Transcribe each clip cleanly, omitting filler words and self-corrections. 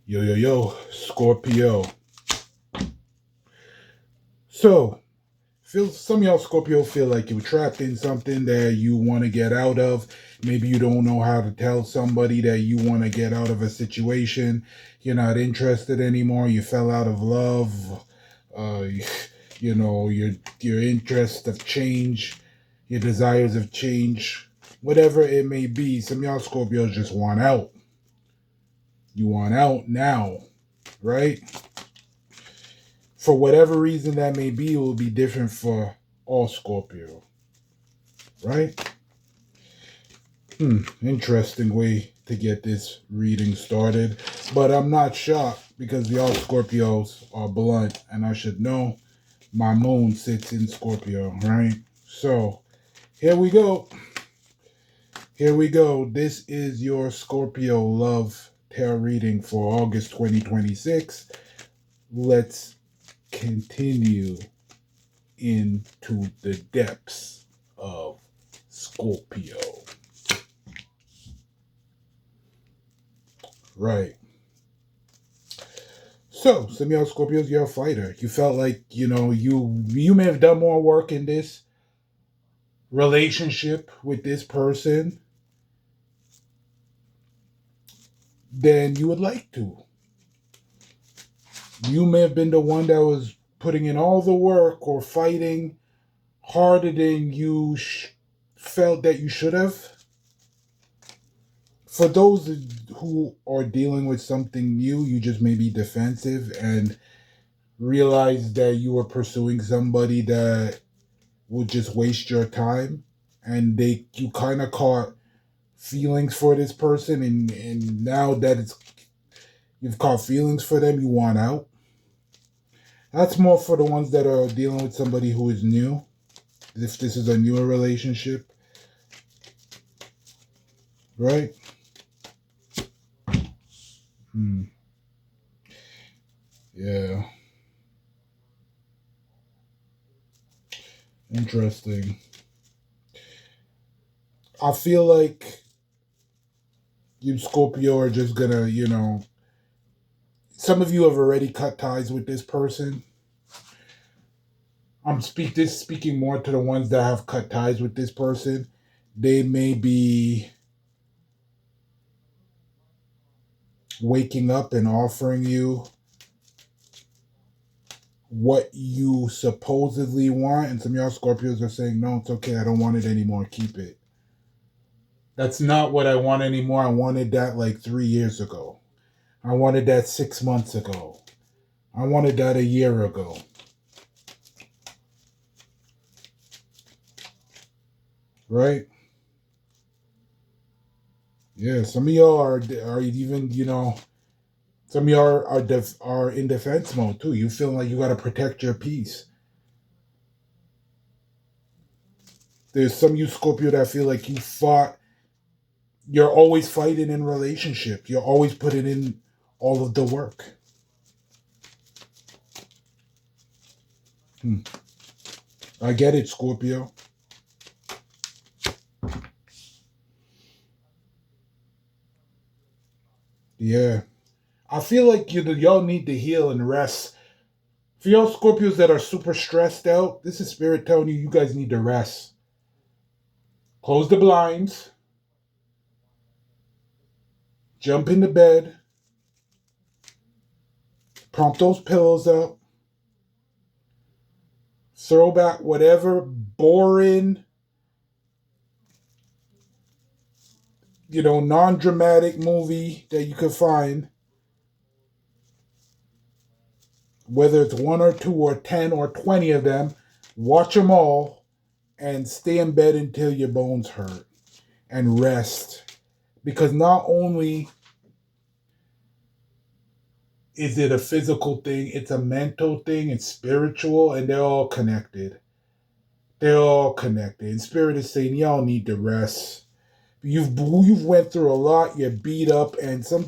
Yo, yo, yo, Scorpio. So, some of y'all Scorpio feel like you're trapped in something that you want to get out of. Maybe you don't know how to tell somebody that you want to get out of a situation. You're not interested anymore. You fell out of love. Uh, your interest of change, your desires of change, whatever it may be. Some of y'all Scorpios just want out. You want out now, right? For whatever reason that may be, it will be different for all Scorpio, right? Interesting way to get this reading started. But I'm not shocked because the all Scorpios are blunt, and I should know my moon sits in Scorpio, right? So here we go. Here we go. This is your Scorpio love tarot reading for August 2026. Let's continue into the depths of Scorpio. Right. So, some of y'all Scorpios, you're a fighter. You felt like, you may have done more work in this relationship with this person than you would like to. You may have been the one that was putting in all the work or fighting harder than you felt that you should have. For those who are dealing with something new, you just may be defensive and realize that you were pursuing somebody that would just waste your time, and you kind of caught feelings for this person, and now that you've caught feelings for them, you want out. That's more for the ones that are dealing with somebody who is new. If this is a newer relationship, right? Yeah. Interesting. I feel like you Scorpio are just gonna, some of you have already cut ties with this person. Speaking more to the ones that have cut ties with this person. They may be waking up and offering you what you supposedly want, and some of y'all Scorpios are saying, no, it's okay, I don't want it anymore, keep it. That's not what I want anymore. I wanted that like 3 years ago. I wanted that 6 months ago. I wanted that a year ago. Right? Yeah, some of y'all are even, some of y'all are in defense mode too. You feel like you got to protect your peace. There's some of you Scorpio that feel like you're always fighting in relationship. You're always putting in all of the work. I get it, Scorpio. Yeah. I feel like y'all need to heal and rest. For y'all Scorpios that are super stressed out, this is Spirit telling you guys need to rest. Close the blinds. Jump into bed. Prompt those pillows up. Throw back whatever boring, non-dramatic movie that you could find. Whether it's one or two or 10 or 20 of them, watch them all and stay in bed until your bones hurt and rest. Because not only is it a physical thing, it's a mental thing, it's spiritual, and they're all connected. They're all connected. And Spirit is saying y'all need to rest. You've went through a lot, you're beat up, and some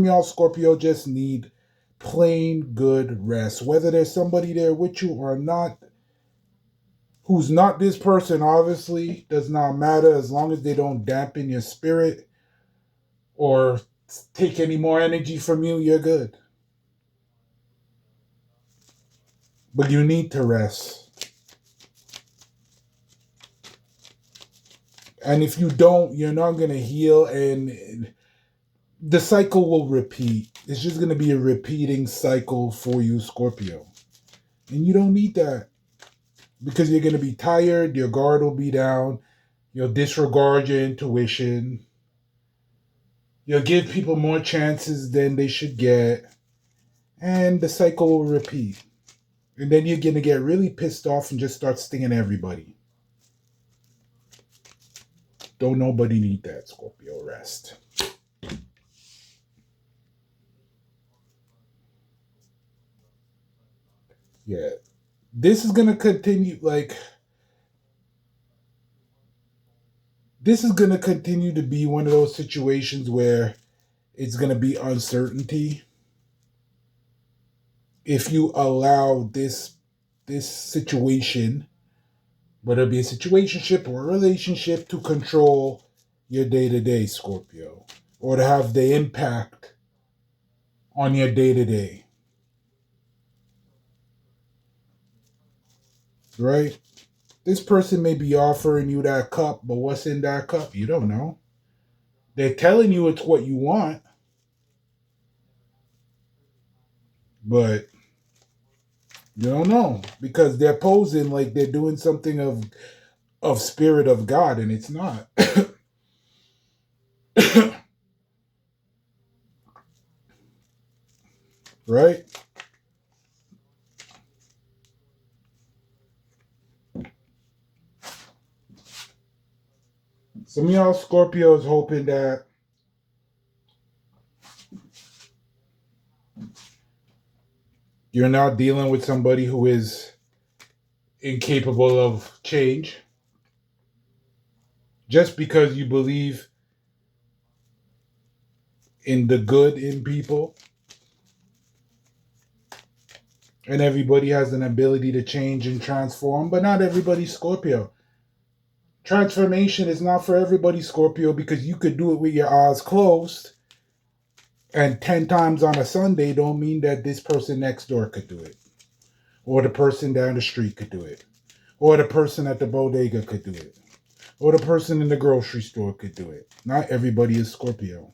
y'all Scorpio just need plain good rest. Whether there's somebody there with you or not, who's not this person, obviously, does not matter as long as they don't dampen your spirit or take any more energy from you, you're good. But you need to rest. And if you don't, you're not going to heal, and the cycle will repeat. It's just going to be a repeating cycle for you, Scorpio. And you don't need that, because you're going to be tired, your guard will be down, you'll disregard your intuition, you'll give people more chances than they should get, and the cycle will repeat. And then you're going to get really pissed off and just start stinging everybody. Don't nobody need that, Scorpio. Rest. Yeah. This is going to continue, this is going to continue to be one of those situations where it's going to be uncertainty if you allow this situation, whether it be a situationship or a relationship, to control your day-to-day, Scorpio, or to have the impact on your day-to-day, right? This person may be offering you that cup, but what's in that cup, you don't know. They're telling you it's what you want, but you don't know, because they're posing like they're doing something of spirit of God, and it's not. Right? Some of y'all Scorpios hoping that you're not dealing with somebody who is incapable of change just because you believe in the good in people, and everybody has an ability to change and transform, but not everybody's Scorpio. Transformation is not for everybody, Scorpio, because you could do it with your eyes closed, and 10 times on a Sunday don't mean that this person next door could do it, or the person down the street could do it, or the person at the bodega could do it, or the person in the grocery store could do it. Not everybody is Scorpio.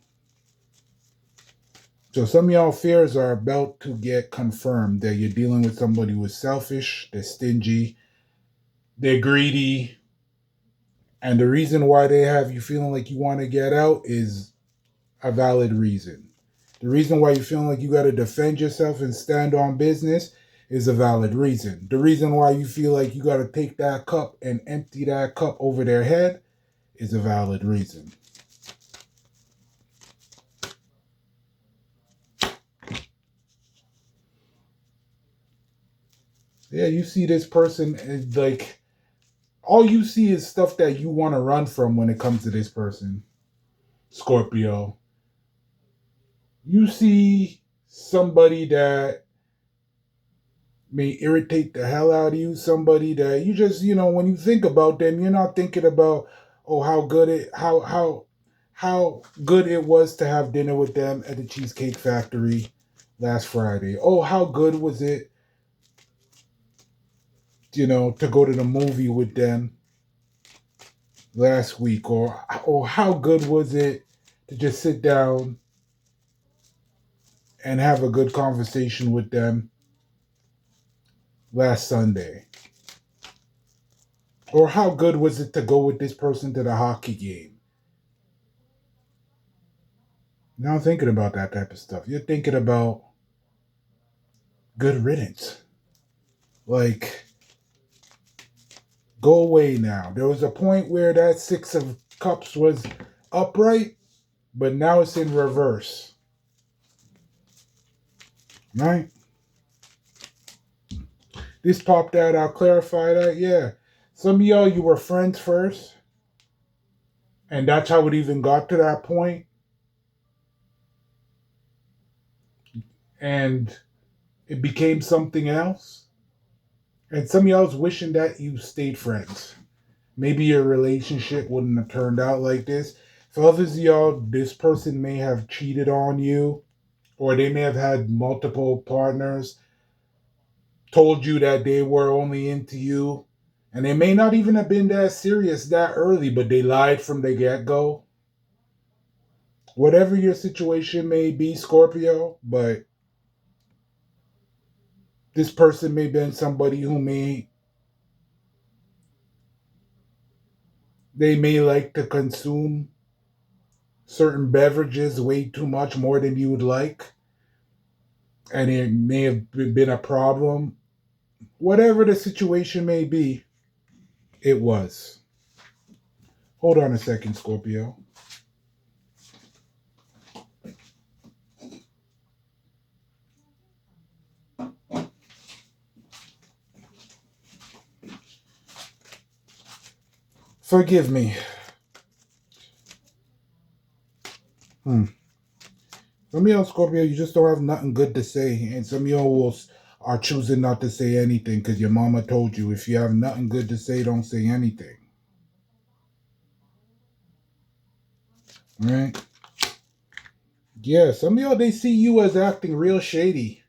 So some of y'all fears are about to get confirmed, that you're dealing with somebody who is selfish, they're stingy, they're greedy, and the reason why they have you feeling like you want to get out is a valid reason. The reason why you're feeling like you got to defend yourself and stand on business is a valid reason. The reason why you feel like you got to take that cup and empty that cup over their head is a valid reason. Yeah, you see this person, and like, all you see is stuff that you want to run from when it comes to this person, Scorpio. You see somebody that may irritate the hell out of you, somebody that you just, when you think about them, you're not thinking about, oh, how good it was to have dinner with them at the Cheesecake Factory last Friday. Oh, how good was it, to go to the movie with them last week, or how good was it to just sit down and have a good conversation with them last Sunday, or how good was it to go with this person to the hockey game. Now thinking about that type of stuff, you're thinking about good riddance. Like, go away now. There was a point where that Six of Cups was upright, but now it's in reverse. Right? This popped out, I'll clarify that. Yeah. Some of y'all, you were friends first, and that's how it even got to that point. And it became something else. And some of y'all's wishing that you stayed friends. Maybe your relationship wouldn't have turned out like this. For others of y'all, this person may have cheated on you, or they may have had multiple partners, told you that they were only into you, and they may not even have been that serious that early, but they lied from the get go. Whatever your situation may be, Scorpio, but this person may have been somebody who they may like to consume certain beverages way too much, more than you would like, and it may have been a problem. Whatever the situation may be, it was. Hold on a second, Scorpio. Forgive me. Hmm. Some of y'all, Scorpio, you just don't have nothing good to say, and some of y'all are choosing not to say anything because your mama told you if you have nothing good to say, don't say anything. Right? Yeah, some of y'all, they see you as acting real shady.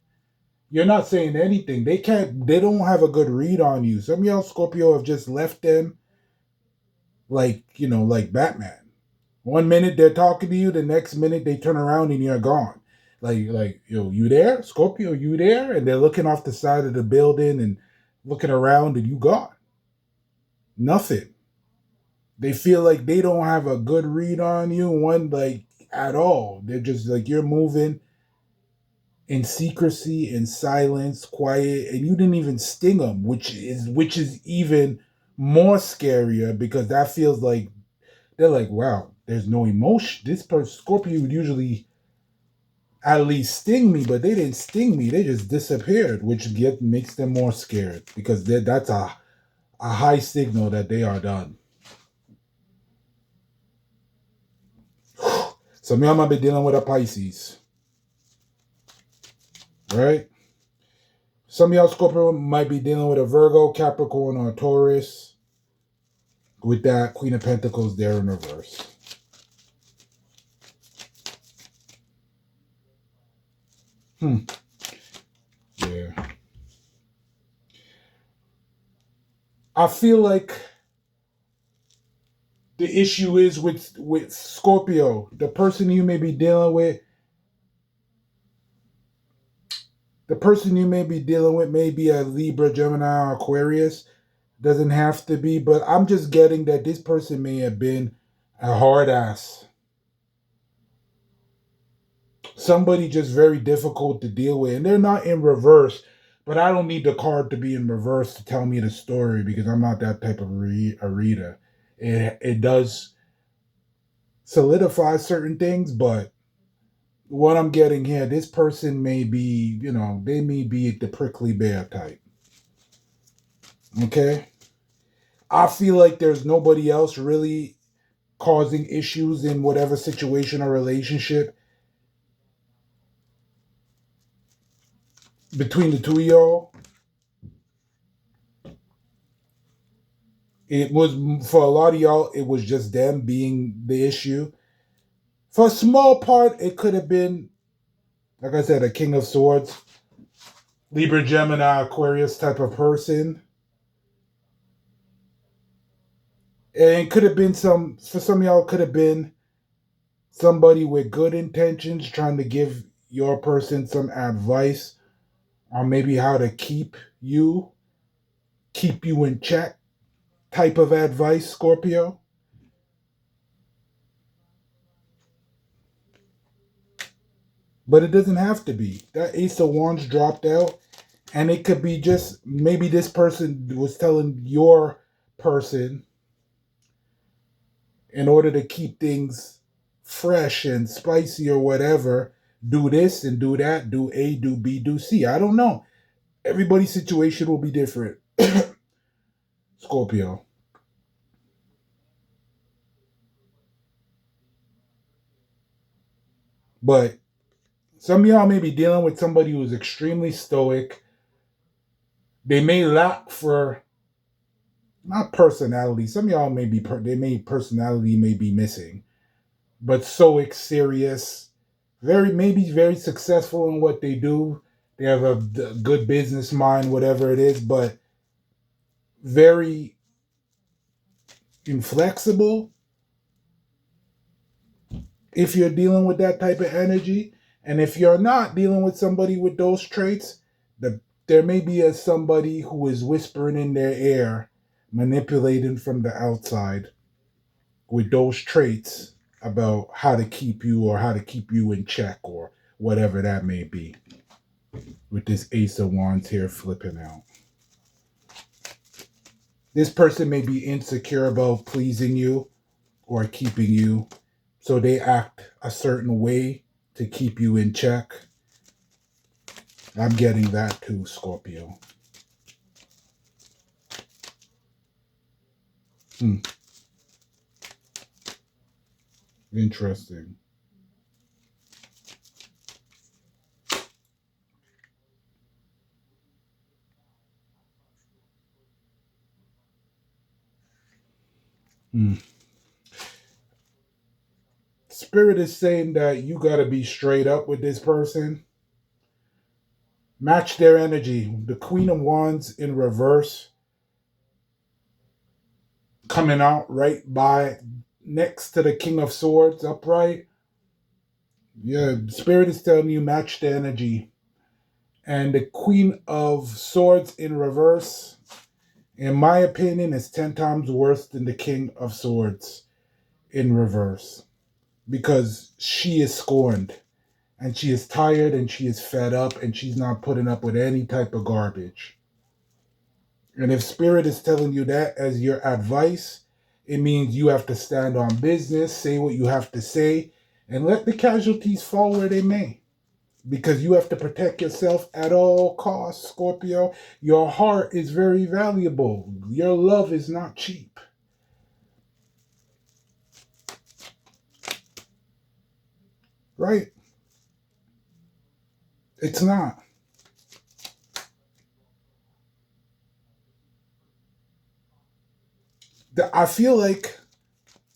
You're not saying anything. They don't have a good read on you. Some of y'all, Scorpio, have just left them like Batman. One minute they're talking to you, the next minute they turn around and you're gone. Yo, you there? Scorpio, you there? And they're looking off the side of the building and looking around and you gone. Nothing. They feel like they don't have a good read on you, one like at all. They're just like you're moving in secrecy, in silence, quiet, and you didn't even sting them, which is even more scarier because that feels like they're like, wow, there's no emotion. This person, Scorpio, would usually at least sting me, but they didn't sting me. They just disappeared, which makes them more scared because that's a high signal that they are done. So me, I might be dealing with a Pisces, right? Some of y'all Scorpio might be dealing with a Virgo, Capricorn, or a Taurus. With that Queen of Pentacles there in reverse. Yeah. I feel like the issue is with Scorpio, the person you may be dealing with. The person you may be dealing with may be a Libra, Gemini, or Aquarius. Doesn't have to be, but I'm just getting that this person may have been a hard ass. Somebody just very difficult to deal with. And they're not in reverse, but I don't need the card to be in reverse to tell me the story because I'm not that type of a reader. It does solidify certain things, but what I'm getting here, this person may be, they may be the prickly bear type. Okay? I feel like there's nobody else really causing issues in whatever situation or relationship between the two of y'all. It was for a lot of y'all, it was just them being the issue. For a small part, it could have been, like I said, a King of Swords, Libra, Gemini, Aquarius type of person. And it could have been for some of y'all, could have been somebody with good intentions trying to give your person some advice on maybe how to keep you in check type of advice, Scorpio. But it doesn't have to be. That Ace of Wands dropped out, and it could be just maybe this person was telling your person in order to keep things fresh and spicy or whatever, do this and do that, do A, do B, do C. I don't know. Everybody's situation will be different. Scorpio. But some of y'all may be dealing with somebody who's extremely stoic. They may lack for not personality. Some of y'all may be personality may be missing. but so serious. Very, maybe very successful in what they do. They have a good business mind, whatever it is, but very inflexible if you're dealing with that type of energy. And if you're not dealing with somebody with those traits, there may be somebody who is whispering in their ear, manipulating from the outside with those traits about how to keep you or how to keep you in check or whatever that may be. With this Ace of Wands here flipping out. This person may be insecure about pleasing you or keeping you, so they act a certain way to keep you in check. I'm getting that too, Scorpio. Hmm. Interesting. Hmm. Spirit is saying that you got to be straight up with this person. Match their energy. The Queen of Wands in reverse coming out right by next to the King of Swords upright. Yeah, Spirit is telling you match the energy. And the Queen of Swords in reverse, in my opinion, is 10 times worse than the King of Swords in reverse because she is scorned and she is tired and she is fed up and she's not putting up with any type of garbage. And if Spirit is telling you that as your advice, it means you have to stand on business, say what you have to say, and let the casualties fall where they may. Because you have to protect yourself at all costs, Scorpio. Your heart is very valuable. Your love is not cheap. Right? It's not. I feel like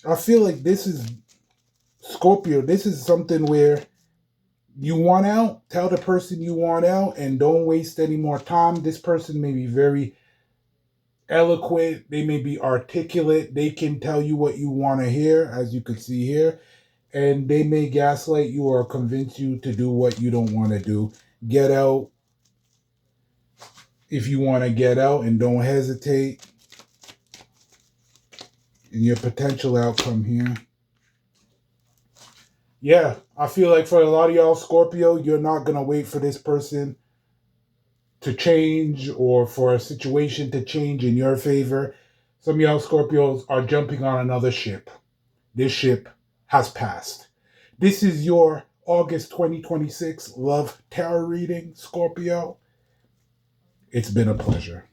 this is Scorpio. This is something where you want out, tell the person you want out, and don't waste any more time. This person may be very eloquent, they may be articulate, they can tell you what you want to hear, as you can see here, and they may gaslight you or convince you to do what you don't want to do. Get out if you want to get out and don't hesitate in your potential outcome here. Yeah, I feel like for a lot of y'all, Scorpio, you're not going to wait for this person to change or for a situation to change in your favor. Some of y'all Scorpios are jumping on another ship. This ship has passed. This is your August 2026 Love Tarot reading, Scorpio. It's been a pleasure.